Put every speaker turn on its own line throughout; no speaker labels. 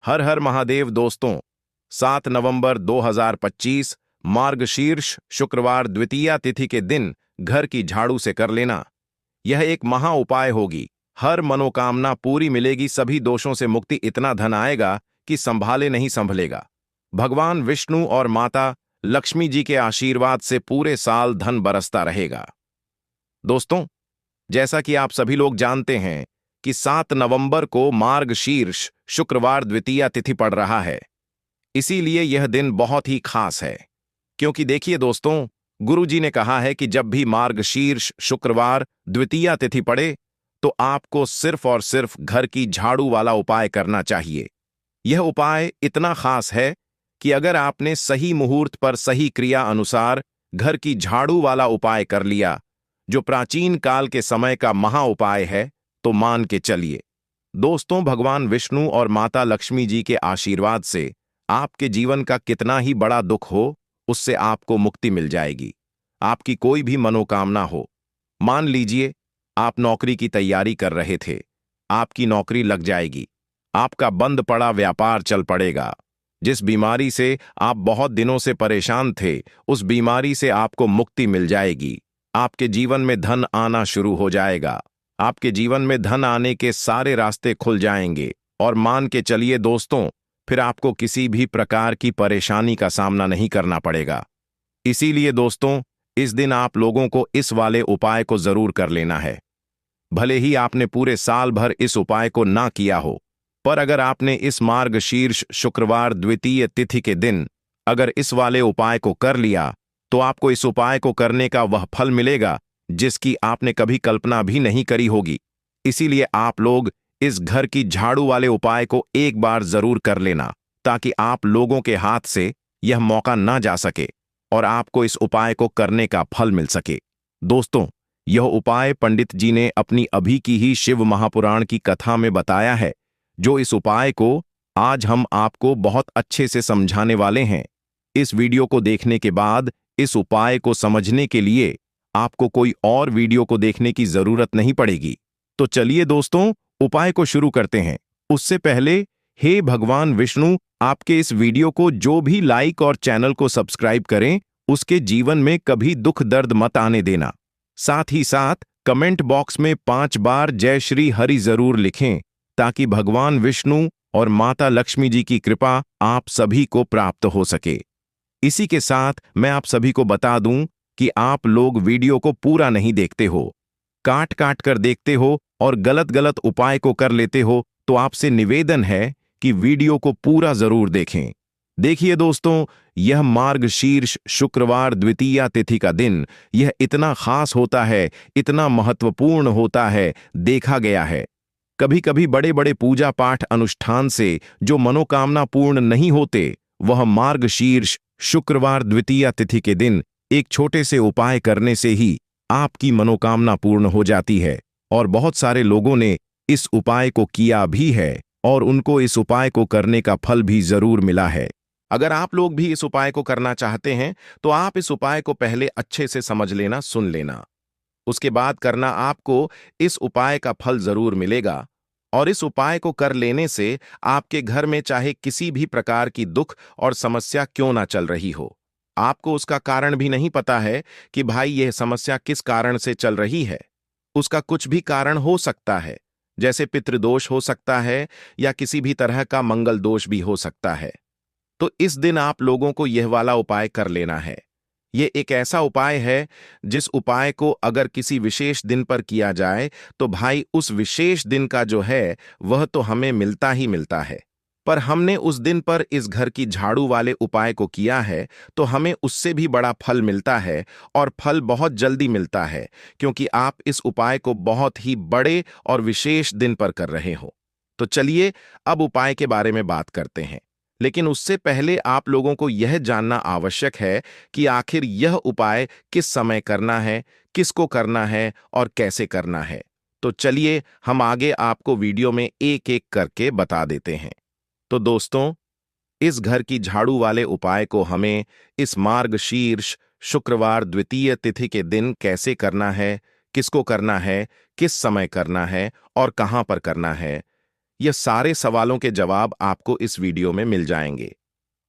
हर हर महादेव दोस्तों। 7 नवंबर 2025 मार्गशीर्ष शुक्रवार द्वितीया तिथि के दिन घर की झाड़ू से कर लेना। यह एक महा उपाय होगी। हर मनोकामना पूरी मिलेगी, सभी दोषों से मुक्ति, इतना धन आएगा कि संभाले नहीं संभलेगा। भगवान विष्णु और माता लक्ष्मी जी के आशीर्वाद से पूरे साल धन बरसता रहेगा। दोस्तों, जैसा कि आप सभी लोग जानते हैं कि 7 नवंबर को मार्गशीर्ष शुक्रवार द्वितीया तिथि पड़ रहा है। इसीलिए यह दिन बहुत ही खास है, क्योंकि देखिए दोस्तों, गुरुजी ने कहा है कि जब भी मार्गशीर्ष शुक्रवार द्वितीया तिथि पड़े तो आपको सिर्फ और सिर्फ घर की झाड़ू वाला उपाय करना चाहिए। यह उपाय इतना खास है कि अगर आपने सही मुहूर्त पर सही क्रिया अनुसार घर की झाड़ू वाला उपाय कर लिया, जो प्राचीन काल के समय का महा उपाय है, तो मान के चलिए दोस्तों, भगवान विष्णु और माता लक्ष्मी जी के आशीर्वाद से आपके जीवन का कितना ही बड़ा दुख हो, उससे आपको मुक्ति मिल जाएगी। आपकी कोई भी मनोकामना हो, मान लीजिए आप नौकरी की तैयारी कर रहे थे, आपकी नौकरी लग जाएगी। आपका बंद पड़ा व्यापार चल पड़ेगा। जिस बीमारी से आप बहुत दिनों से परेशान थे, उस बीमारी से आपको मुक्ति मिल जाएगी। आपके जीवन में धन आना शुरू हो जाएगा। आपके जीवन में धन आने के सारे रास्ते खुल जाएंगे और मान के चलिए दोस्तों, फिर आपको किसी भी प्रकार की परेशानी का सामना नहीं करना पड़ेगा। इसीलिए दोस्तों, इस दिन आप लोगों को इस वाले उपाय को जरूर कर लेना है। भले ही आपने पूरे साल भर इस उपाय को ना किया हो, पर अगर आपने इस मार्गशीर्ष शुक्रवार द्वितीय तिथि के दिन अगर इस वाले उपाय को कर लिया, तो आपको इस उपाय को करने का वह फल मिलेगा जिसकी आपने कभी कल्पना भी नहीं करी होगी। इसीलिए आप लोग इस घर की झाड़ू वाले उपाय को एक बार जरूर कर लेना, ताकि आप लोगों के हाथ से यह मौका ना जा सके और आपको इस उपाय को करने का फल मिल सके। दोस्तों, यह उपाय पंडित जी ने अपनी अभी की ही शिव महापुराण की कथा में बताया है, जो इस उपाय को आज हम आपको बहुत अच्छे से समझाने वाले हैं। इस वीडियो को देखने के बाद इस उपाय को समझने के लिए आपको कोई और वीडियो को देखने की जरूरत नहीं पड़ेगी। तो चलिए दोस्तों, उपाय को शुरू करते हैं। उससे पहले, हे भगवान विष्णु, आपके इस वीडियो को जो भी लाइक और चैनल को सब्सक्राइब करें, उसके जीवन में कभी दुख दर्द मत आने देना। साथ ही साथ कमेंट बॉक्स में 5 बार जय श्री हरि जरूर लिखें, ताकि भगवान विष्णु और माता लक्ष्मी जी की कृपा आप सभी को प्राप्त हो सके। इसी के साथ मैं आप सभी को बता दूं कि आप लोग वीडियो को पूरा नहीं देखते हो, काट काट कर देखते हो और गलत गलत उपाय को कर लेते हो, तो आपसे निवेदन है कि वीडियो को पूरा जरूर देखें। देखिए दोस्तों, यह मार्गशीर्ष शुक्रवार द्वितीया तिथि का दिन यह इतना खास होता है, इतना महत्वपूर्ण होता है। देखा गया है कभी कभी बड़े बड़े पूजा पाठ अनुष्ठान से जो मनोकामना पूर्ण नहीं होते, वह मार्गशीर्ष शुक्रवार द्वितीया तिथि के दिन एक छोटे से उपाय करने से ही आपकी मनोकामना पूर्ण हो जाती है। और बहुत सारे लोगों ने इस उपाय को किया भी है और उनको इस उपाय को करने का फल भी जरूर मिला है। अगर आप लोग भी इस उपाय को करना चाहते हैं, तो आप इस उपाय को पहले अच्छे से समझ लेना, सुन लेना, उसके बाद करना। आपको इस उपाय का फल जरूर मिलेगा और इस उपाय को कर लेने से आपके घर में चाहे किसी भी प्रकार की दुख और समस्या क्यों ना चल रही हो, आपको उसका कारण भी नहीं पता है कि भाई यह समस्या किस कारण से चल रही है। उसका कुछ भी कारण हो सकता है, जैसे पितृदोष हो सकता है या किसी भी तरह का मंगल दोष भी हो सकता है। तो इस दिन आप लोगों को यह वाला उपाय कर लेना है। यह एक ऐसा उपाय है जिस उपाय को अगर किसी विशेष दिन पर किया जाए, तो भाई उस विशेष दिन का जो है वह तो हमें मिलता ही मिलता है। पर हमने उस दिन पर इस घर की झाड़ू वाले उपाय को किया है, तो हमें उससे भी बड़ा फल मिलता है, और फल बहुत जल्दी मिलता है, क्योंकि आप इस उपाय को बहुत ही बड़े और विशेष दिन पर कर रहे हो। तो चलिए अब उपाय के बारे में बात करते हैं। लेकिन उससे पहले आप लोगों को यह जानना आवश्यक है कि आखिर यह उपाय किस समय करना है, किसको करना है और कैसे करना है। तो चलिए हम आगे आपको वीडियो में एक एक करके बता देते हैं। तो दोस्तों, इस घर की झाड़ू वाले उपाय को हमें इस मार्गशीर्ष शुक्रवार द्वितीय तिथि के दिन कैसे करना है, किसको करना है, किस समय करना है और कहां पर करना है, यह सारे सवालों के जवाब आपको इस वीडियो में मिल जाएंगे।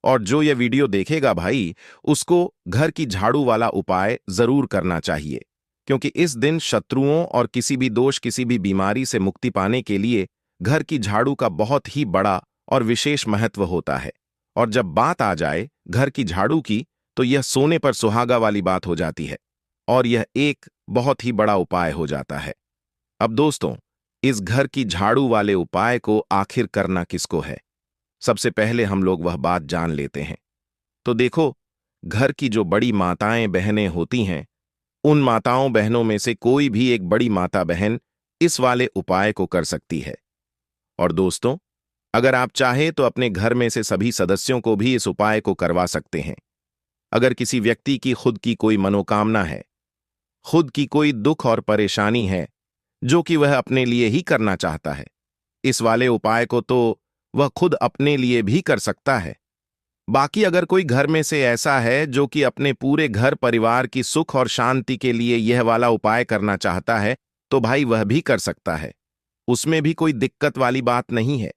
और जो यह वीडियो देखेगा भाई, उसको घर की झाड़ू वाला उपाय जरूर करना चाहिए, क्योंकि इस दिन शत्रुओं और किसी भी दोष, किसी भी बीमारी से मुक्ति पाने के लिए घर की झाड़ू का बहुत ही बड़ा और विशेष महत्व होता है। और जब बात आ जाए घर की झाड़ू की, तो यह सोने पर सुहागा वाली बात हो जाती है और यह एक बहुत ही बड़ा उपाय हो जाता है। अब दोस्तों, इस घर की झाड़ू वाले उपाय को आखिर करना किसको है, सबसे पहले हम लोग वह बात जान लेते हैं। तो देखो, घर की जो बड़ी माताएं बहनें होती हैं, उन माताओं बहनों में से कोई भी एक बड़ी माता बहन इस वाले उपाय को कर सकती है। और दोस्तों, अगर आप चाहें तो अपने घर में से सभी सदस्यों को भी इस उपाय को करवा सकते हैं। अगर किसी व्यक्ति की खुद की कोई मनोकामना है, खुद की कोई दुख और परेशानी है जो कि वह अपने लिए ही करना चाहता है, इस वाले उपाय को तो वह खुद अपने लिए भी कर सकता है। बाकी अगर कोई घर में से ऐसा है जो कि अपने पूरे घर परिवार की सुख और शांति के लिए यह वाला उपाय करना चाहता है, तो भाई वह भी कर सकता है। उसमें भी कोई दिक्कत वाली बात नहीं है।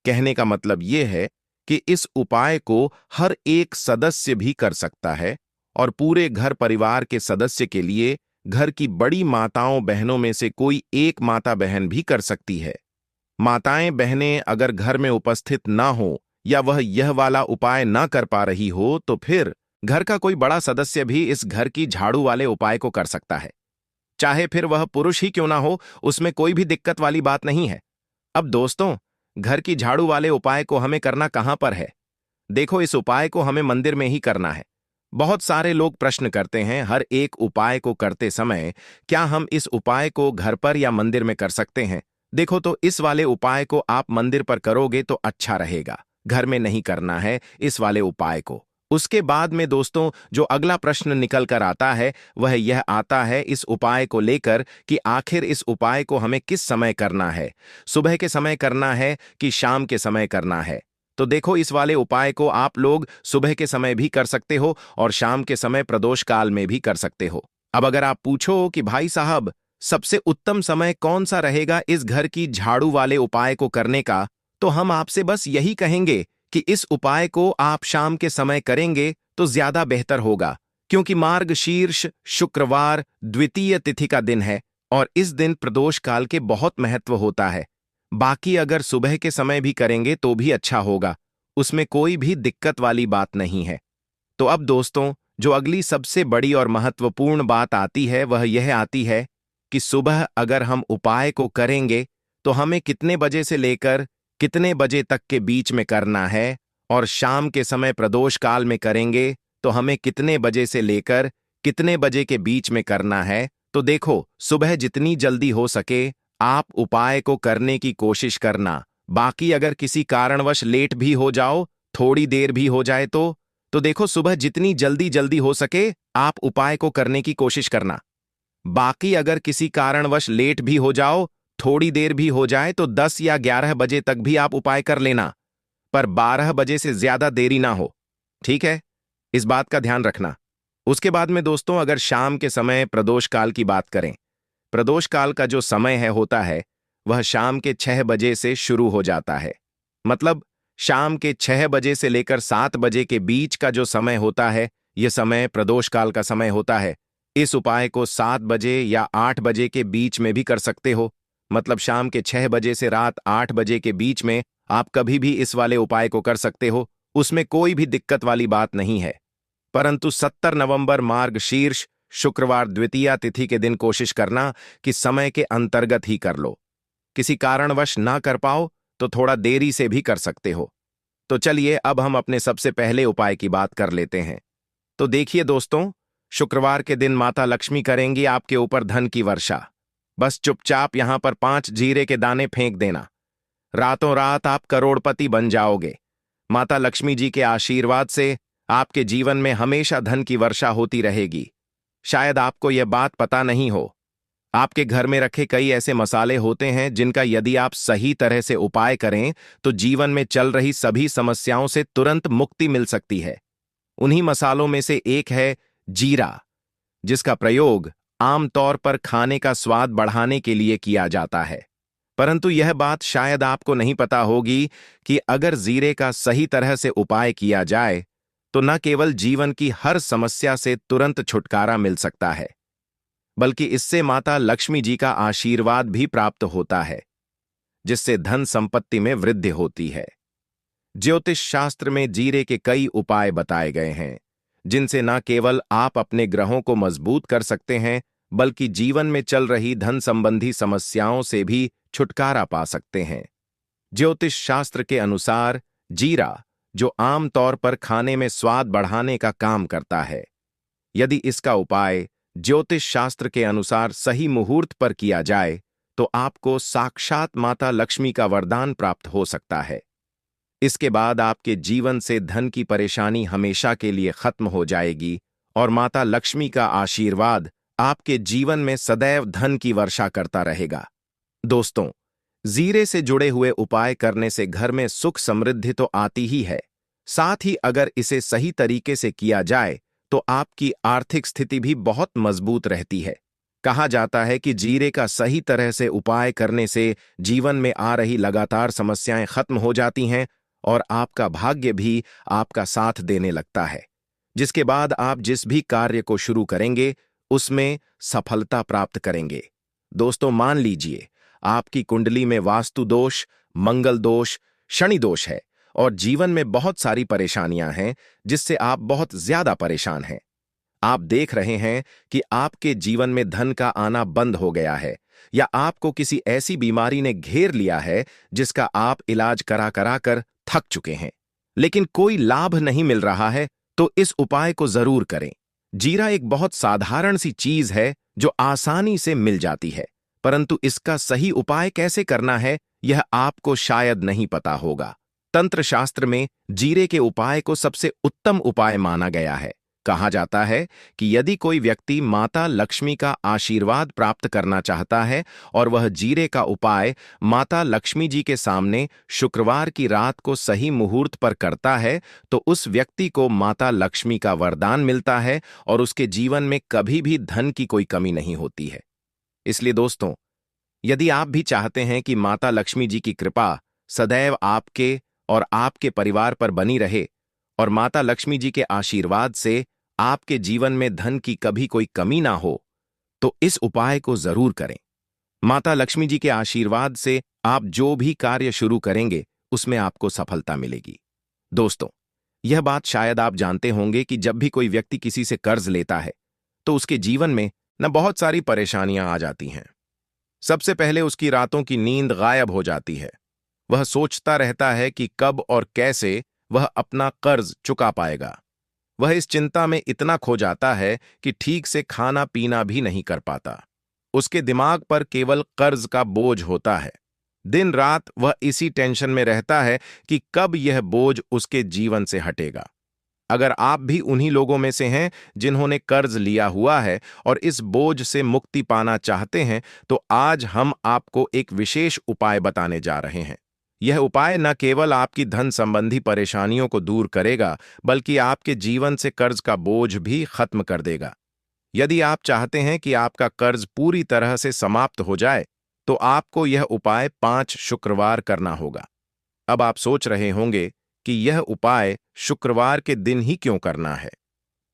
कहने का मतलब यह है कि इस उपाय को हर एक सदस्य भी कर सकता है और पूरे घर परिवार के सदस्य के लिए घर की बड़ी माताओं बहनों में से कोई एक माता बहन भी कर सकती है। माताएं बहनें अगर घर में उपस्थित ना हो या वह यह वाला उपाय ना कर पा रही हो, तो फिर घर का कोई बड़ा सदस्य भी इस घर की झाड़ू वाले उपाय को कर सकता है। चाहे फिर वह पुरुष ही क्यों ना हो, उसमें कोई भी दिक्कत वाली बात नहीं है। अब दोस्तों, घर की झाड़ू वाले उपाय को हमें करना कहां पर है? देखो, इस उपाय को हमें मंदिर में ही करना है। बहुत सारे लोग प्रश्न करते हैं हर एक उपाय को करते समय, क्या हम इस उपाय को घर पर या मंदिर में कर सकते हैं? देखो, तो इस वाले उपाय को आप मंदिर पर करोगे तो अच्छा रहेगा, घर में नहीं करना है इस वाले उपाय को। उसके बाद में दोस्तों, जो अगला प्रश्न निकल कर आता है वह यह आता है इस उपाय को लेकर कि आखिर इस उपाय को हमें किस समय करना है, सुबह के समय करना है कि शाम के समय करना है? तो देखो, इस वाले उपाय को आप लोग सुबह के समय भी कर सकते हो और शाम के समय प्रदोष काल में भी कर सकते हो। अब अगर आप पूछो कि भाई साहब, सबसे उत्तम समय कौन सा रहेगा इस घर की झाड़ू वाले उपाय को करने का, तो हम आपसे बस यही कहेंगे कि इस उपाय को आप शाम के समय करेंगे तो ज्यादा बेहतर होगा, क्योंकि मार्गशीर्ष शुक्रवार द्वितीय तिथि का दिन है और इस दिन प्रदोष काल के बहुत महत्व होता है। बाकी अगर सुबह के समय भी करेंगे तो भी अच्छा होगा, उसमें कोई भी दिक्कत वाली बात नहीं है। तो अब दोस्तों, जो अगली सबसे बड़ी और महत्वपूर्ण बात आती है वह यह आती है कि सुबह अगर हम उपाय को करेंगे तो हमें कितने बजे से लेकर कितने बजे तक के बीच में करना है, और शाम के समय प्रदोष काल में करेंगे तो हमें कितने बजे से लेकर कितने बजे के बीच में करना है। तो देखो, सुबह जितनी जल्दी हो सके आप उपाय को करने की कोशिश करना। बाकी अगर किसी कारणवश लेट भी हो जाओ, थोड़ी देर भी हो जाए तो देखो, सुबह जितनी जल्दी हो सके आप उपाय को करने की कोशिश करना। बाकी अगर किसी कारणवश लेट भी हो जाओ, थोड़ी देर भी हो जाए, तो 10 या 11 बजे तक भी आप उपाय कर लेना, पर 12 बजे से ज्यादा देरी ना हो। ठीक है, इस बात का ध्यान रखना। उसके बाद में दोस्तों, अगर शाम के समय प्रदोष काल की बात करें, प्रदोष काल का जो समय होता है वह शाम के 6 बजे से शुरू हो जाता है। मतलब शाम के 6 बजे से लेकर 7 बजे के बीच का जो समय होता है, यह समय प्रदोष काल का समय होता है। इस उपाय को 7 बजे या 8 बजे के बीच में भी कर सकते हो। मतलब शाम के 6 बजे से रात 8 बजे के बीच में आप कभी भी इस वाले उपाय को कर सकते हो, उसमें कोई भी दिक्कत वाली बात नहीं है। परंतु 17 नवंबर मार्गशीर्ष शुक्रवार द्वितीया तिथि के दिन कोशिश करना कि समय के अंतर्गत ही कर लो। किसी कारणवश ना कर पाओ तो थोड़ा देरी से भी कर सकते हो। तो चलिए अब हम अपने सबसे पहले उपाय की बात कर लेते हैं। तो देखिए दोस्तों, शुक्रवार के दिन माता लक्ष्मी करेंगी आपके ऊपर धन की वर्षा। बस चुपचाप यहां पर 5 जीरे के दाने फेंक देना। रातों रात आप करोड़पति बन जाओगे। माता लक्ष्मी जी के आशीर्वाद से आपके जीवन में हमेशा धन की वर्षा होती रहेगी। शायद आपको यह बात पता नहीं हो, आपके घर में रखे कई ऐसे मसाले होते हैं जिनका यदि आप सही तरह से उपाय करें तो जीवन में चल रही सभी समस्याओं से तुरंत मुक्ति मिल सकती है। उन्हीं मसालों में से एक है जीरा, जिसका प्रयोग आमतौर पर खाने का स्वाद बढ़ाने के लिए किया जाता है। परंतु यह बात शायद आपको नहीं पता होगी कि अगर जीरे का सही तरह से उपाय किया जाए तो न केवल जीवन की हर समस्या से तुरंत छुटकारा मिल सकता है, बल्कि इससे माता लक्ष्मी जी का आशीर्वाद भी प्राप्त होता है, जिससे धन संपत्ति में वृद्धि होती है। ज्योतिष शास्त्र में जीरे के कई उपाय बताए गए हैं, जिनसे न केवल आप अपने ग्रहों को मजबूत कर सकते हैं, बल्कि जीवन में चल रही धन संबंधी समस्याओं से भी छुटकारा पा सकते हैं। ज्योतिष शास्त्र के अनुसार जीरा, जो आमतौर पर खाने में स्वाद बढ़ाने का काम करता है, यदि इसका उपाय ज्योतिष शास्त्र के अनुसार सही मुहूर्त पर किया जाए तो आपको साक्षात माता लक्ष्मी का वरदान प्राप्त हो सकता है। इसके बाद आपके जीवन से धन की परेशानी हमेशा के लिए खत्म हो जाएगी और माता लक्ष्मी का आशीर्वाद आपके जीवन में सदैव धन की वर्षा करता रहेगा। दोस्तों, जीरे से जुड़े हुए उपाय करने से घर में सुख समृद्धि तो आती ही है, साथ ही अगर इसे सही तरीके से किया जाए तो आपकी आर्थिक स्थिति भी बहुत मजबूत रहती है। कहा जाता है कि जीरे का सही तरह से उपाय करने से जीवन में आ रही लगातार समस्याएं खत्म हो जाती हैं और आपका भाग्य भी आपका साथ देने लगता है, जिसके बाद आप जिस भी कार्य को शुरू करेंगे उसमें सफलता प्राप्त करेंगे। दोस्तों, मान लीजिए आपकी कुंडली में वास्तु दोष, मंगल दोष, शनि दोष है और जीवन में बहुत सारी परेशानियां हैं जिससे आप बहुत ज्यादा परेशान हैं। आप देख रहे हैं कि आपके जीवन में धन का आना बंद हो गया है या आपको किसी ऐसी बीमारी ने घेर लिया है जिसका आप इलाज करा करा कर थक चुके हैं, लेकिन कोई लाभ नहीं मिल रहा है, तो इस उपाय को जरूर करें। जीरा एक बहुत साधारण सी चीज है जो आसानी से मिल जाती है, परंतु इसका सही उपाय कैसे करना है यह आपको शायद नहीं पता होगा। तंत्र शास्त्र में जीरे के उपाय को सबसे उत्तम उपाय माना गया है। कहा जाता है कि यदि कोई व्यक्ति माता लक्ष्मी का आशीर्वाद प्राप्त करना चाहता है और वह जीरे का उपाय माता लक्ष्मी जी के सामने शुक्रवार की रात को सही मुहूर्त पर करता है, तो उस व्यक्ति को माता लक्ष्मी का वरदान मिलता है और उसके जीवन में कभी भी धन की कोई कमी नहीं होती है। इसलिए दोस्तों, यदि आप भी चाहते हैं कि माता लक्ष्मी जी की कृपा सदैव आपके और आपके परिवार पर बनी रहे और माता लक्ष्मी जी के आशीर्वाद से आपके जीवन में धन की कभी कोई कमी ना हो, तो इस उपाय को जरूर करें। माता लक्ष्मी जी के आशीर्वाद से आप जो भी कार्य शुरू करेंगे उसमें आपको सफलता मिलेगी। दोस्तों, यह बात शायद आप जानते होंगे कि जब भी कोई व्यक्ति किसी से कर्ज लेता है तो उसके जीवन में न बहुत सारी परेशानियां आ जाती हैं। सबसे पहले उसकी रातों की नींद गायब हो जाती है। वह सोचता रहता है कि कब और कैसे वह अपना कर्ज चुका पाएगा। वह इस चिंता में इतना खो जाता है कि ठीक से खाना पीना भी नहीं कर पाता। उसके दिमाग पर केवल कर्ज का बोझ होता है। दिन रात वह इसी टेंशन में रहता है कि कब यह बोझ उसके जीवन से हटेगा। अगर आप भी उन्हीं लोगों में से हैं जिन्होंने कर्ज लिया हुआ है और इस बोझ से मुक्ति पाना चाहते हैं, तो आज हम आपको एक विशेष उपाय बताने जा रहे हैं। यह उपाय न केवल आपकी धन संबंधी परेशानियों को दूर करेगा, बल्कि आपके जीवन से कर्ज का बोझ भी खत्म कर देगा। यदि आप चाहते हैं कि आपका कर्ज पूरी तरह से समाप्त हो जाए, तो आपको यह उपाय 5 शुक्रवार करना होगा। अब आप सोच रहे होंगे कि यह उपाय शुक्रवार के दिन ही क्यों करना है।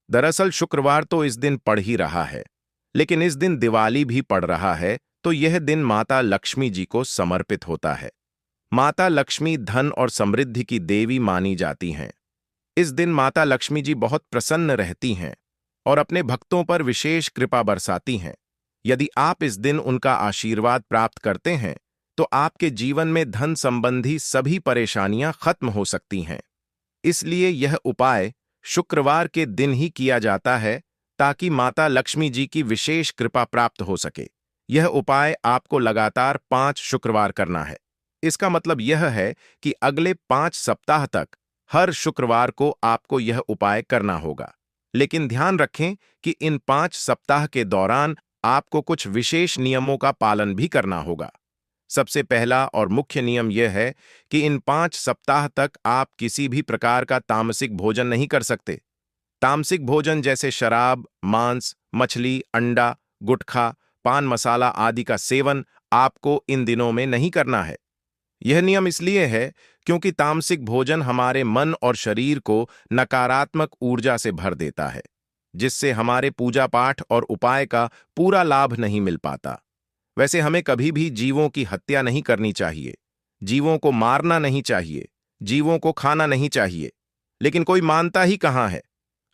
दरअसल शुक्रवार तो इस दिन पड़ ही रहा है, लेकिन इस दिन दिवाली भी पड़ रहा है, तो यह दिन माता लक्ष्मी जी को समर्पित होता है। माता लक्ष्मी धन और समृद्धि की देवी मानी जाती हैं। इस दिन माता लक्ष्मी जी बहुत प्रसन्न रहती हैं और अपने भक्तों पर विशेष कृपा बरसाती हैं। यदि आप इस दिन उनका आशीर्वाद प्राप्त करते हैं, तो आपके जीवन में धन संबंधी सभी परेशानियां खत्म हो सकती हैं। इसलिए यह उपाय शुक्रवार के दिन ही किया जाता है, ताकि माता लक्ष्मी जी की विशेष कृपा प्राप्त हो सके। यह उपाय आपको लगातार 5 शुक्रवार करना है। इसका मतलब यह है कि अगले 5 सप्ताह तक हर शुक्रवार को आपको यह उपाय करना होगा। लेकिन ध्यान रखें कि इन 5 सप्ताह के दौरान आपको कुछ विशेष नियमों का पालन भी करना होगा। सबसे पहला और मुख्य नियम यह है कि इन 5 सप्ताह तक आप किसी भी प्रकार का तामसिक भोजन नहीं कर सकते। तामसिक भोजन जैसे शराब, मांस, मछली, अंडा, गुटखा, पान मसाला आदि का सेवन आपको इन दिनों में नहीं करना है। यह नियम इसलिए है क्योंकि तामसिक भोजन हमारे मन और शरीर को नकारात्मक ऊर्जा से भर देता है, जिससे हमारे पूजा पाठ और उपाय का पूरा लाभ नहीं मिल पाता। वैसे हमें कभी भी जीवों की हत्या नहीं करनी चाहिए, जीवों को मारना नहीं चाहिए, जीवों को खाना नहीं चाहिए, लेकिन कोई मानता ही कहाँ है।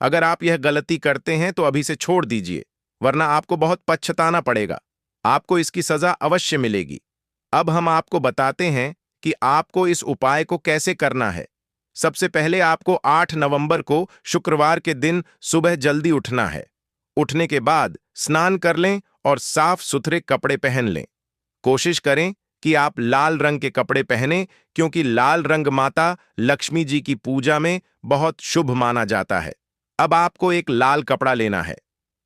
अगर आप यह गलती करते हैं तो अभी से छोड़ दीजिए, वरना आपको बहुत पछताना पड़ेगा। आपको इसकी सजा अवश्य मिलेगी। अब हम आपको बताते हैं कि आपको इस उपाय को कैसे करना है। सबसे पहले आपको 8 नवंबर को शुक्रवार के दिन सुबह जल्दी उठना है। उठने के बाद स्नान कर लें और साफ सुथरे कपड़े पहन लें। कोशिश करें कि आप लाल रंग के कपड़े पहनें, क्योंकि लाल रंग माता लक्ष्मी जी की पूजा में बहुत शुभ माना जाता है। अब आपको एक लाल कपड़ा लेना है।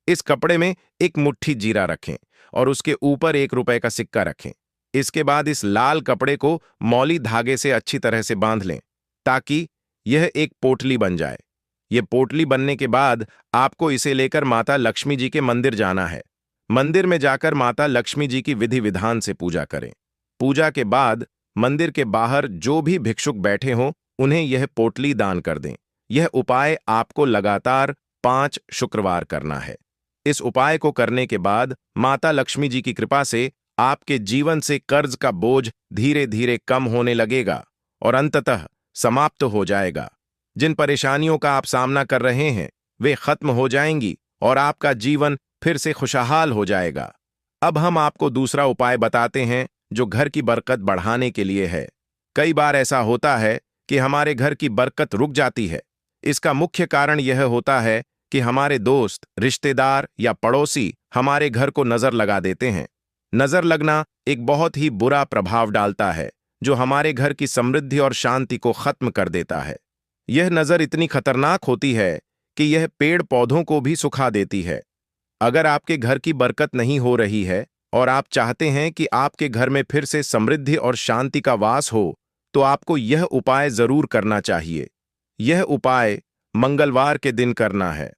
इस कपड़े में एक मुट्ठी जीरा रखें और उसके ऊपर 1 रुपए का सिक्का रखें। इसके बाद इस लाल कपड़े को मौली धागे से अच्छी तरह से बांध लें, ताकि यह एक पोटली बन जाए। यह पोटली बनने के बाद आपको इसे लेकर माता लक्ष्मी जी के मंदिर जाना है। मंदिर में जाकर माता लक्ष्मी जी की विधि विधान से पूजा करें। पूजा के बाद मंदिर के बाहर जो भी भिक्षुक बैठे हों, उन्हें यह पोटली दान कर दें। यह उपाय आपको लगातार 5 शुक्रवार करना है। इस उपाय को करने के बाद माता लक्ष्मी जी की कृपा से आपके जीवन से कर्ज का बोझ धीरे धीरे कम होने लगेगा और अंततः समाप्त हो जाएगा। जिन परेशानियों का आप सामना कर रहे हैं, वे खत्म हो जाएंगी और आपका जीवन फिर से खुशहाल हो जाएगा। अब हम आपको दूसरा उपाय बताते हैं, जो घर की बरकत बढ़ाने के लिए है। कई बार ऐसा होता है कि हमारे घर की बरकत रुक जाती है। इसका मुख्य कारण यह होता है कि हमारे दोस्त, रिश्तेदार या पड़ोसी हमारे घर को नजर लगा देते हैं। नजर लगना एक बहुत ही बुरा प्रभाव डालता है, जो हमारे घर की समृद्धि और शांति को खत्म कर देता है। यह नजर इतनी खतरनाक होती है कि यह पेड़ पौधों को भी सुखा देती है। अगर आपके घर की बरकत नहीं हो रही है और आप चाहते हैं कि आपके घर में फिर से समृद्धि और शांति का वास हो, तो आपको यह उपाय जरूर करना चाहिए। यह उपाय मंगलवार के दिन करना है।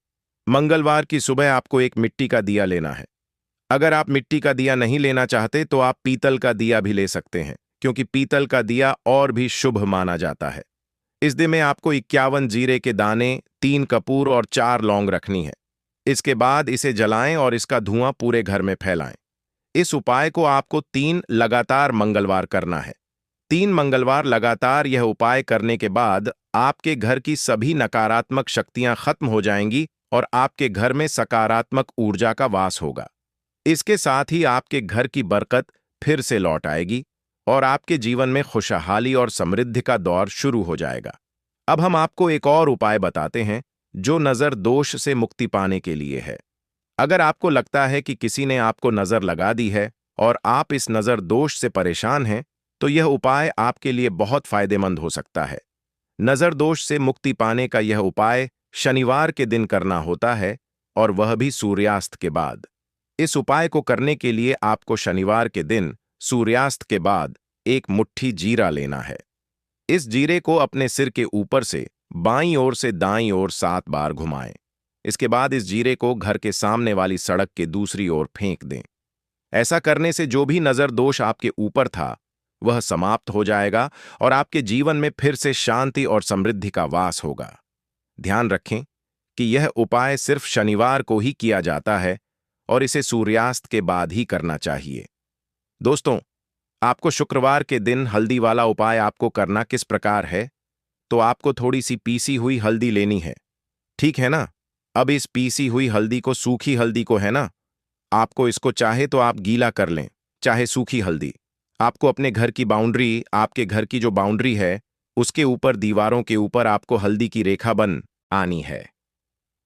मंगलवार की सुबह आपको एक मिट्टी का दिया लेना है। अगर आप मिट्टी का दिया नहीं लेना चाहते तो आप पीतल का दिया भी ले सकते हैं, क्योंकि पीतल का दिया और भी शुभ माना जाता है। इस दिन में आपको 51 जीरे के दाने, 3 कपूर और 4 लौंग रखनी है। इसके बाद इसे जलाएं और इसका धुआं पूरे घर में फैलाएं। इस उपाय को आपको 3 लगातार मंगलवार करना है। 3 मंगलवार लगातार यह उपाय करने के बाद आपके घर की सभी नकारात्मक शक्तियां खत्म हो जाएंगी और आपके घर में सकारात्मक ऊर्जा का वास होगा। इसके साथ ही आपके घर की बरकत फिर से लौट आएगी और आपके जीवन में खुशहाली और समृद्धि का दौर शुरू हो जाएगा। अब हम आपको एक और उपाय बताते हैं, जो नजर दोष से मुक्ति पाने के लिए है। अगर आपको लगता है कि किसी ने आपको नजर लगा दी है और आप इस नजर दोष से परेशान हैं, तो यह उपाय आपके लिए बहुत फायदेमंद हो सकता है। नजर दोष से मुक्ति पाने का यह उपाय शनिवार के दिन करना होता है, और वह भी सूर्यास्त के बाद। इस उपाय को करने के लिए आपको शनिवार के दिन सूर्यास्त के बाद एक मुट्ठी जीरा लेना है। इस जीरे को अपने सिर के ऊपर से बाईं ओर से दाईं ओर 7 बार घुमाएं। इसके बाद इस जीरे को घर के सामने वाली सड़क के दूसरी ओर फेंक दें। ऐसा करने से जो भी नजर दोष आपके ऊपर था, वह समाप्त हो जाएगा और आपके जीवन में फिर से शांति और समृद्धि का वास होगा। ध्यान रखें कि यह उपाय सिर्फ शनिवार को ही किया जाता है और इसे सूर्यास्त के बाद ही करना चाहिए। दोस्तों, आपको शुक्रवार के दिन हल्दी वाला उपाय आपको करना किस प्रकार है, तो आपको थोड़ी सी पीसी हुई हल्दी लेनी है। ठीक है ना? अब इस पीसी हुई हल्दी को, सूखी हल्दी को, है ना, आपको इसको चाहे तो आप गीला कर लें, चाहे सूखी हल्दी। आपको अपने घर की बाउंड्री, आपके घर की जो बाउंड्री है, उसके ऊपर, दीवारों के ऊपर आपको हल्दी की रेखा बन आनी है।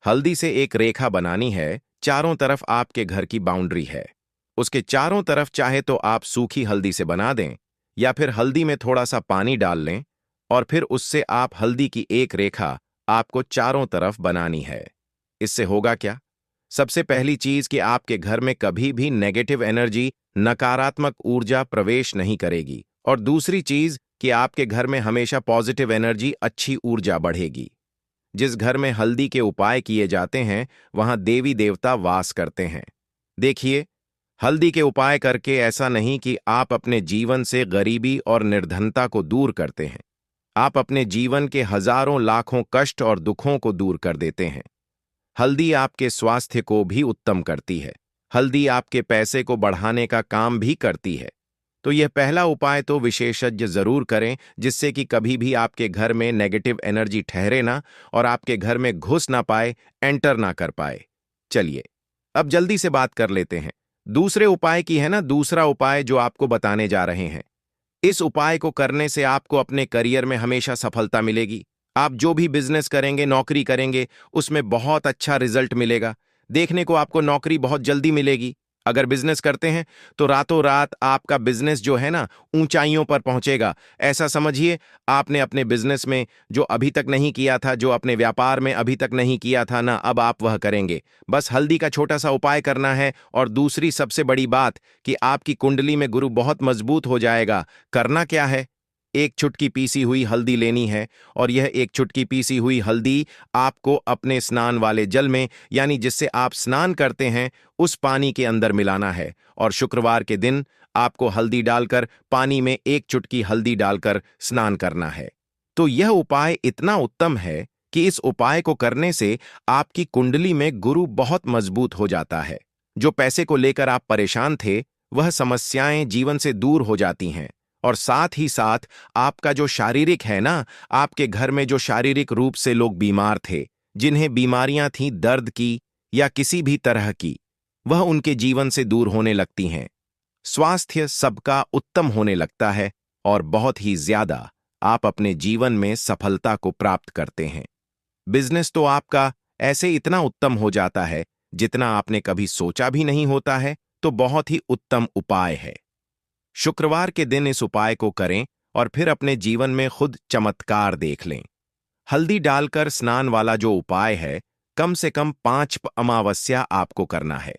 हल्दी से एक रेखा बनानी है। चारों तरफ आपके घर की बाउंड्री है, उसके चारों तरफ चाहे तो आप सूखी हल्दी से बना दें, या फिर हल्दी में थोड़ा सा पानी डाल लें और फिर उससे आप हल्दी की एक रेखा आपको चारों तरफ बनानी है। इससे होगा क्या? सबसे पहली चीज कि आपके घर में कभी भी नेगेटिव एनर्जी, नकारात्मक ऊर्जा प्रवेश नहीं करेगी, और दूसरी चीज कि आपके घर में हमेशा पॉजिटिव एनर्जी, अच्छी ऊर्जा बढ़ेगी। जिस घर में हल्दी के उपाय किए जाते हैं, वहां देवी देवता वास करते हैं। देखिए, हल्दी के उपाय करके ऐसा नहीं कि आप अपने जीवन से गरीबी और निर्धनता को दूर करते हैं, आप अपने जीवन के हजारों लाखों कष्ट और दुखों को दूर कर देते हैं। हल्दी आपके स्वास्थ्य को भी उत्तम करती है। हल्दी आपके पैसे को बढ़ाने का काम भी करती है। तो यह पहला उपाय तो विशेषज्ञ जरूर करें, जिससे कि कभी भी आपके घर में नेगेटिव एनर्जी ठहरे ना और आपके घर में घुस ना पाए, एंटर ना कर पाए। चलिए अब जल्दी से बात कर लेते हैं दूसरे उपाय की, है ना। दूसरा उपाय जो आपको बताने जा रहे हैं, इस उपाय को करने से आपको अपने करियर में हमेशा सफलता मिलेगी। आप जो भी बिजनेस करेंगे, नौकरी करेंगे, उसमें बहुत अच्छा रिजल्ट मिलेगा। देखने को आपको नौकरी बहुत जल्दी मिलेगी। अगर बिजनेस करते हैं तो रातों रात आपका बिजनेस जो है ना ऊंचाइयों पर पहुंचेगा। ऐसा समझिए, आपने अपने बिजनेस में जो अभी तक नहीं किया था, जो अपने व्यापार में अभी तक नहीं किया था ना, अब आप वह करेंगे। बस हल्दी का छोटा सा उपाय करना है। और दूसरी सबसे बड़ी बात कि आपकी कुंडली में गुरु बहुत मजबूत हो जाएगा। करना क्या है, एक चुटकी पीसी हुई हल्दी लेनी है और यह एक चुटकी पीसी हुई हल्दी आपको अपने स्नान वाले जल में, यानी जिससे आप स्नान करते हैं, उस पानी के अंदर मिलाना है। और शुक्रवार के दिन आपको हल्दी डालकर पानी में एक चुटकी हल्दी डालकर स्नान करना है। तो यह उपाय इतना उत्तम है कि इस उपाय को करने से आपकी कुंडली में गुरु बहुत मजबूत हो जाता है। जो पैसे को लेकर आप परेशान थे, वह समस्याएं जीवन से दूर हो जाती हैं। और साथ ही साथ आपका जो शारीरिक है ना, आपके घर में जो शारीरिक रूप से लोग बीमार थे, जिन्हें बीमारियां थीं दर्द की या किसी भी तरह की, वह उनके जीवन से दूर होने लगती हैं। स्वास्थ्य सबका उत्तम होने लगता है और बहुत ही ज्यादा आप अपने जीवन में सफलता को प्राप्त करते हैं। बिजनेस तो आपका ऐसे इतना उत्तम हो जाता है जितना आपने कभी सोचा भी नहीं होता है। तो बहुत ही उत्तम उपाय है। शुक्रवार के दिन इस उपाय को करें और फिर अपने जीवन में खुद चमत्कार देख लें। हल्दी डालकर स्नान वाला जो उपाय है, कम से कम 5 अमावस्या आपको करना है।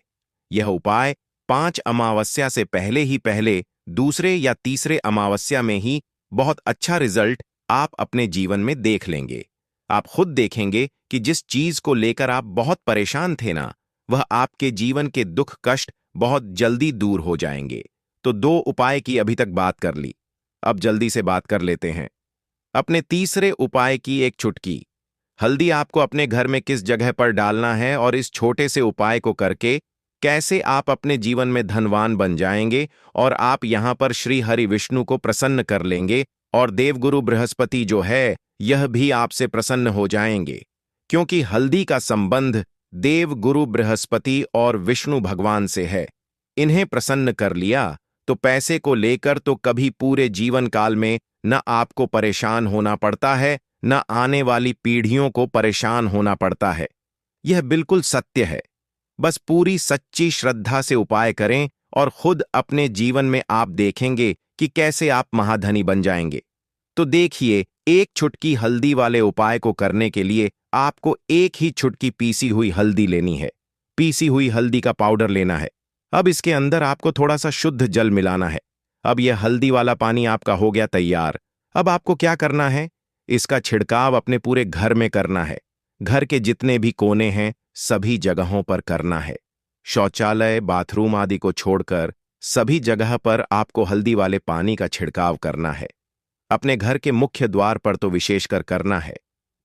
यह उपाय 5 अमावस्या से पहले ही पहले दूसरे या तीसरे अमावस्या में ही बहुत अच्छा रिजल्ट आप अपने जीवन में देख लेंगे। आप खुद देखेंगे कि जिस चीज को लेकर आप बहुत परेशान थे ना, वह आपके जीवन के दुख कष्ट बहुत जल्दी दूर हो जाएंगे। तो 2 उपाय की अभी तक बात कर ली, अब जल्दी से बात कर लेते हैं अपने तीसरे उपाय की। एक चुटकी हल्दी आपको अपने घर में किस जगह पर डालना है और इस छोटे से उपाय को करके कैसे आप अपने जीवन में धनवान बन जाएंगे और आप यहां पर श्री हरि विष्णु को प्रसन्न कर लेंगे और देवगुरु बृहस्पति जो है यह भी आपसे प्रसन्न हो जाएंगे। क्योंकि हल्दी का संबंध देवगुरु बृहस्पति और विष्णु भगवान से है। इन्हें प्रसन्न कर लिया तो पैसे को लेकर तो कभी पूरे जीवन काल में न आपको परेशान होना पड़ता है, न आने वाली पीढ़ियों को परेशान होना पड़ता है। यह बिल्कुल सत्य है। बस पूरी सच्ची श्रद्धा से उपाय करें और खुद अपने जीवन में आप देखेंगे कि कैसे आप महाधनी बन जाएंगे। तो देखिए, एक चुटकी हल्दी वाले उपाय को करने के लिए आपको एक ही चुटकी पीसी हुई हल्दी लेनी है। पीसी हुई हल्दी का पाउडर लेना है। अब इसके अंदर आपको थोड़ा सा शुद्ध जल मिलाना है। अब यह हल्दी वाला पानी आपका हो गया तैयार। अब आपको क्या करना है, इसका छिड़काव अपने पूरे घर में करना है। घर के जितने भी कोने हैं सभी जगहों पर करना है। शौचालय, बाथरूम आदि को छोड़कर सभी जगह पर आपको हल्दी वाले पानी का छिड़काव करना है। अपने घर के मुख्य द्वार पर तो विशेषकर करना है।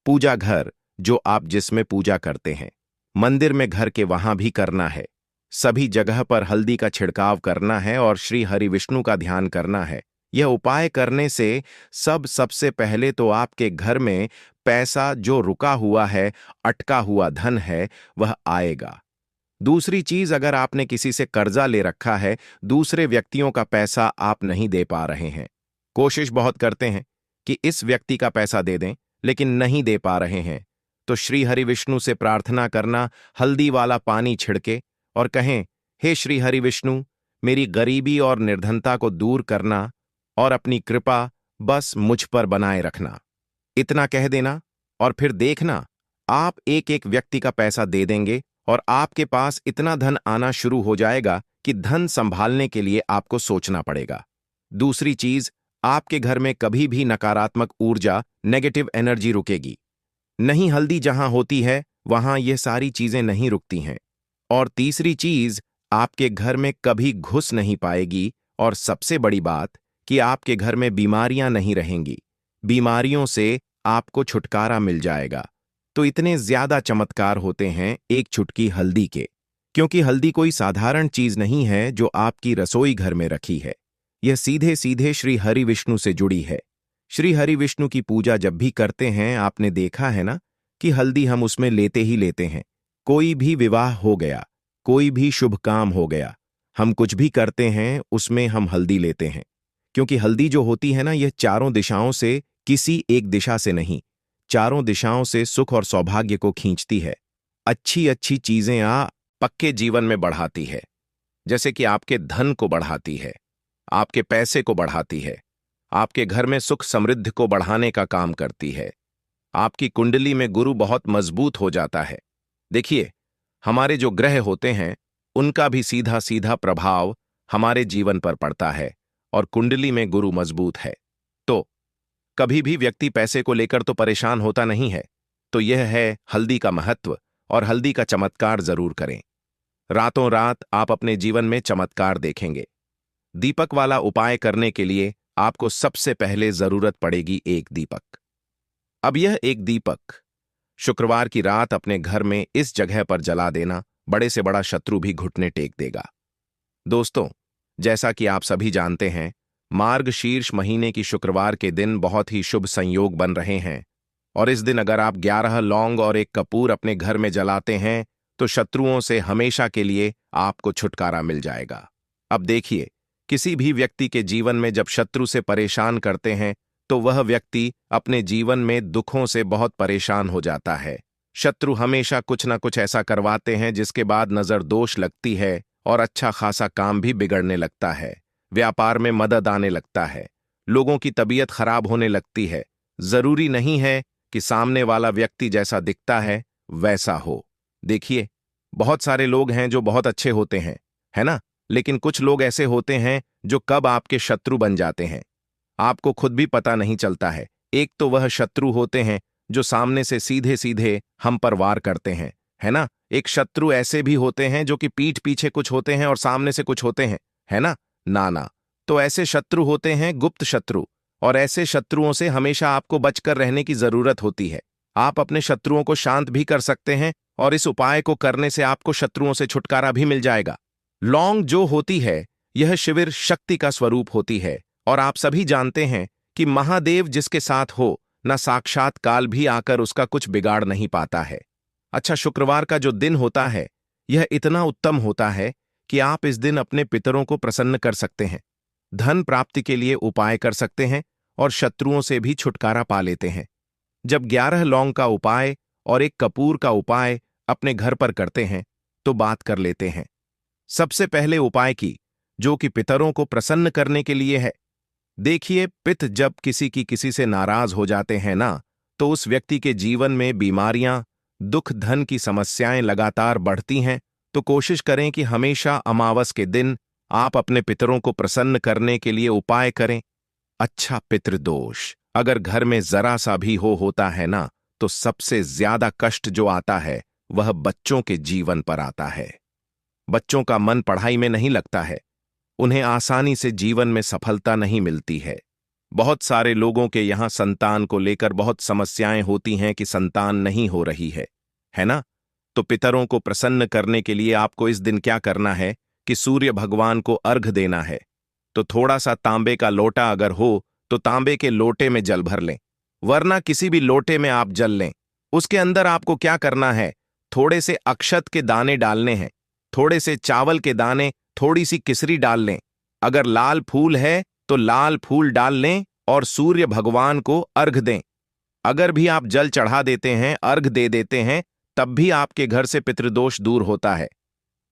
पूजा घर जो आप जिसमें पूजा करते हैं, मंदिर में घर के वहां भी करना है। सभी जगह पर हल्दी का छिड़काव करना है और श्री हरि विष्णु का ध्यान करना है। यह उपाय करने से सबसे पहले तो आपके घर में पैसा जो रुका हुआ है, अटका हुआ धन है, वह आएगा। दूसरी चीज, अगर आपने किसी से कर्जा ले रखा है, दूसरे व्यक्तियों का पैसा आप नहीं दे पा रहे हैं, कोशिश बहुत करते हैं कि इस व्यक्ति का पैसा दे दें, लेकिन नहीं दे पा रहे हैं, तो श्री हरि विष्णु से प्रार्थना करना, हल्दी वाला पानी छिड़के और कहें, हे श्री हरि विष्णु, मेरी गरीबी और निर्धनता को दूर करना और अपनी कृपा बस मुझ पर बनाए रखना। इतना कह देना और फिर देखना, आप एक एक व्यक्ति का पैसा दे देंगे और आपके पास इतना धन आना शुरू हो जाएगा कि धन संभालने के लिए आपको सोचना पड़ेगा। दूसरी चीज, आपके घर में कभी भी नकारात्मक ऊर्जा, नेगेटिव एनर्जी रुकेगी नहीं। हल्दी जहां होती है वहां ये सारी चीजें नहीं रुकती हैं। और तीसरी चीज, आपके घर में कभी घुस नहीं पाएगी और सबसे बड़ी बात कि आपके घर में बीमारियां नहीं रहेंगी। बीमारियों से आपको छुटकारा मिल जाएगा। तो इतने ज्यादा चमत्कार होते हैं एक चुटकी हल्दी के, क्योंकि हल्दी कोई साधारण चीज नहीं है जो आपकी रसोई घर में रखी है। यह सीधे सीधे श्री हरि विष्णु से जुड़ी है। श्री हरि विष्णु की पूजा जब भी करते हैं, आपने देखा है ना कि हल्दी हम उसमें लेते ही लेते हैं। कोई भी विवाह हो गया, कोई भी शुभ काम हो गया, हम कुछ भी करते हैं उसमें हम हल्दी लेते हैं। क्योंकि हल्दी जो होती है ना, यह चारों दिशाओं से, किसी एक दिशा से नहीं, चारों दिशाओं से सुख और सौभाग्य को खींचती है। अच्छी अच्छी चीजें पक्के जीवन में बढ़ाती है। जैसे कि आपके धन को बढ़ाती है, आपके पैसे को बढ़ाती है, आपके घर में सुख समृद्धि को बढ़ाने का काम करती है। आपकी कुंडली में गुरु बहुत मजबूत हो जाता है। देखिए, हमारे जो ग्रह होते हैं उनका भी सीधा सीधा प्रभाव हमारे जीवन पर पड़ता है, और कुंडली में गुरु मजबूत है तो कभी भी व्यक्ति पैसे को लेकर तो परेशान होता नहीं है। तो यह है हल्दी का महत्व, और हल्दी का चमत्कार जरूर करें। रातों रात आप अपने जीवन में चमत्कार देखेंगे। दीपक वाला उपाय करने के लिए आपको सबसे पहले जरूरत पड़ेगी एक दीपक। अब यह एक दीपक शुक्रवार की रात अपने घर में इस जगह पर जला देना, बड़े से बड़ा शत्रु भी घुटने टेक देगा। दोस्तों, जैसा कि आप सभी जानते हैं, मार्गशीर्ष महीने की शुक्रवार के दिन बहुत ही शुभ संयोग बन रहे हैं, और इस दिन अगर आप 11 लौंग और एक कपूर अपने घर में जलाते हैं तो शत्रुओं से हमेशा के लिए आपको छुटकारा मिल जाएगा। अब देखिए, किसी भी व्यक्ति के जीवन में जब शत्रु से परेशान करते हैं तो वह व्यक्ति अपने जीवन में दुखों से बहुत परेशान हो जाता है। शत्रु हमेशा कुछ ना कुछ ऐसा करवाते हैं जिसके बाद नजर दोष लगती है और अच्छा खासा काम भी बिगड़ने लगता है। व्यापार में मदद आने लगता है, लोगों की तबीयत खराब होने लगती है। जरूरी नहीं है कि सामने वाला व्यक्ति जैसा दिखता है वैसा हो। देखिए, बहुत सारे लोग हैं जो बहुत अच्छे होते हैं, है ना, लेकिन कुछ लोग ऐसे होते हैं जो कब आपके शत्रु बन जाते हैं आपको खुद भी पता नहीं चलता है। एक तो वह शत्रु होते हैं जो सामने से सीधे सीधे हम पर वार करते हैं, है ना। एक शत्रु ऐसे भी होते हैं जो कि पीठ पीछे कुछ होते हैं और सामने से कुछ होते हैं, है ना। ना, तो ऐसे शत्रु होते हैं गुप्त शत्रु, और ऐसे शत्रुओं से हमेशा आपको बचकर रहने की जरूरत होती है। आप अपने शत्रुओं को शांत भी कर सकते हैं, और इस उपाय को करने से आपको शत्रुओं से छुटकारा भी मिल जाएगा। लौंग जो होती है, यह शिविर शक्ति का स्वरूप होती है, और आप सभी जानते हैं कि महादेव जिसके साथ हो, न साक्षात काल भी आकर उसका कुछ बिगाड़ नहीं पाता है। अच्छा, शुक्रवार का जो दिन होता है यह इतना उत्तम होता है कि आप इस दिन अपने पितरों को प्रसन्न कर सकते हैं, धन प्राप्ति के लिए उपाय कर सकते हैं, और शत्रुओं से भी छुटकारा पा लेते हैं। जब 11 लौंग का उपाय और एक कपूर का उपाय अपने घर पर करते हैं तो बात कर लेते हैं। सबसे पहले उपाय की, जो कि पितरों को प्रसन्न करने के लिए है। देखिए, पित जब किसी से नाराज हो जाते हैं ना, तो उस व्यक्ति के जीवन में बीमारियां, दुख, धन की समस्याएं लगातार बढ़ती हैं। तो कोशिश करें कि हमेशा अमावस के दिन आप अपने पितरों को प्रसन्न करने के लिए उपाय करें। अच्छा, पितृदोष अगर घर में जरा सा भी होता है ना, तो सबसे ज्यादा कष्ट जो आता है वह बच्चों के जीवन पर आता है। बच्चों का मन पढ़ाई में नहीं लगता है, उन्हें आसानी से जीवन में सफलता नहीं मिलती है। बहुत सारे लोगों के यहां संतान को लेकर बहुत समस्याएं होती हैं कि संतान नहीं हो रही है ना। तो पितरों को प्रसन्न करने के लिए आपको इस दिन क्या करना है कि सूर्य भगवान को अर्घ देना है। तो थोड़ा सा तांबे का लोटा अगर हो तो तांबे के लोटे में जल भर लें, वरना किसी भी लोटे में आप जल लें। उसके अंदर आपको क्या करना है, थोड़े से अक्षत के दाने डालने हैं, थोड़े से चावल के दाने, थोड़ी सी किसरी डाल लें। अगर लाल फूल है तो लाल फूल डाल लें और सूर्य भगवान को अर्घ दें। अगर भी आप जल चढ़ा देते हैं, अर्घ दे देते हैं, तब भी आपके घर से पितृदोष दूर होता है।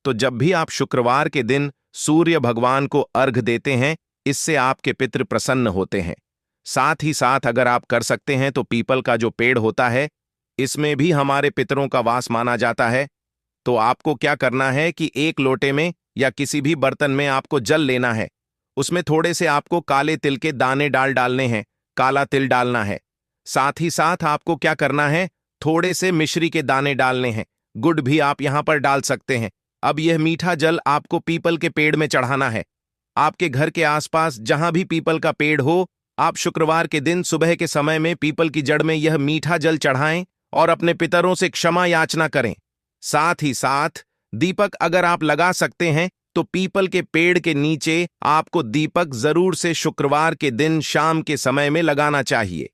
तो जब भी आप शुक्रवार के दिन सूर्य भगवान को अर्घ देते हैं, इससे आपके पितृ प्रसन्न होते हैं। साथ ही साथ अगर आप कर सकते हैं तो पीपल का जो पेड़ होता है, इसमें भी हमारे पितरों का वास माना जाता है। तो आपको क्या करना है कि एक लोटे में या किसी भी बर्तन में आपको जल लेना है, उसमें थोड़े से आपको काले तिल के दाने डालने हैं, काला तिल डालना है। साथ ही साथ आपको क्या करना है, थोड़े से मिश्री के दाने डालने हैं, गुड़ भी आप यहां पर डाल सकते हैं। अब यह मीठा जल आपको पीपल के पेड़ में चढ़ाना है। आपके घर के आसपास जहां भी पीपल का पेड़ हो, आप शुक्रवार के दिन सुबह के समय में पीपल की जड़ में यह मीठा जल चढ़ाएं और अपने पितरों से क्षमा याचना करें। साथ ही साथ दीपक अगर आप लगा सकते हैं तो पीपल के पेड़ के नीचे आपको दीपक जरूर से शुक्रवार के दिन शाम के समय में लगाना चाहिए।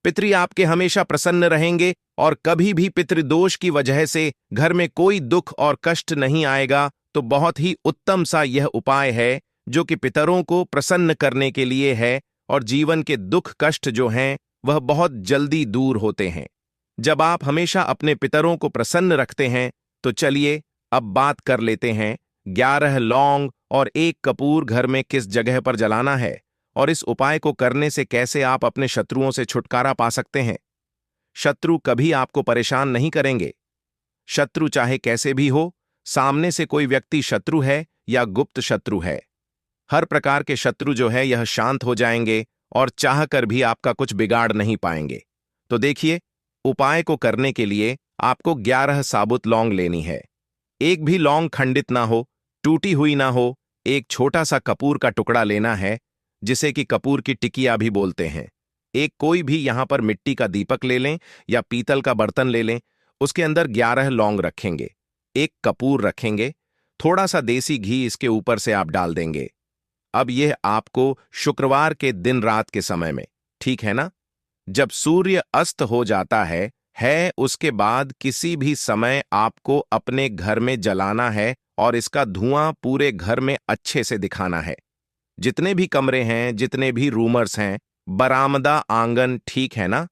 पितृ आपके हमेशा प्रसन्न रहेंगे और कभी भी पितृदोष की वजह से घर में कोई दुख और कष्ट नहीं आएगा। तो बहुत ही उत्तम सा यह उपाय है जो कि पितरों को प्रसन्न करने के लिए है और जीवन के दुख कष्ट जो हैं वह बहुत जल्दी दूर होते हैं जब आप हमेशा अपने पितरों को प्रसन्न रखते हैं। तो चलिए अब बात कर लेते हैं 11 लौंग और 1 कपूर घर में किस जगह पर जलाना है और इस उपाय को करने से कैसे आप अपने शत्रुओं से छुटकारा पा सकते हैं। शत्रु कभी आपको परेशान नहीं करेंगे। शत्रु चाहे कैसे भी हो, सामने से कोई व्यक्ति शत्रु है या गुप्त शत्रु है, हर प्रकार के शत्रु जो है यह शांत हो जाएंगे और चाहकर भी आपका कुछ बिगाड़ नहीं पाएंगे। तो देखिए, उपाय को करने के लिए आपको 11 साबुत लौंग लेनी है। एक भी लौंग खंडित ना हो, टूटी हुई ना हो। एक छोटा सा कपूर का टुकड़ा लेना है जिसे कि कपूर की टिकिया भी बोलते हैं। एक कोई भी यहां पर मिट्टी का दीपक ले लें या पीतल का बर्तन ले लें। उसके अंदर 11 लौंग रखेंगे, एक कपूर रखेंगे, थोड़ा सा देसी घी इसके ऊपर से आप डाल देंगे। अब यह आपको शुक्रवार के दिन रात के समय में, ठीक है ना, जब सूर्य अस्त हो जाता है उसके बाद किसी भी समय आपको अपने घर में जलाना है और इसका धुआं पूरे घर में अच्छे से दिखाना है। जितने भी कमरे हैं, जितने भी रूमर्स हैं, बरामदा, आंगन, ठीक है ना,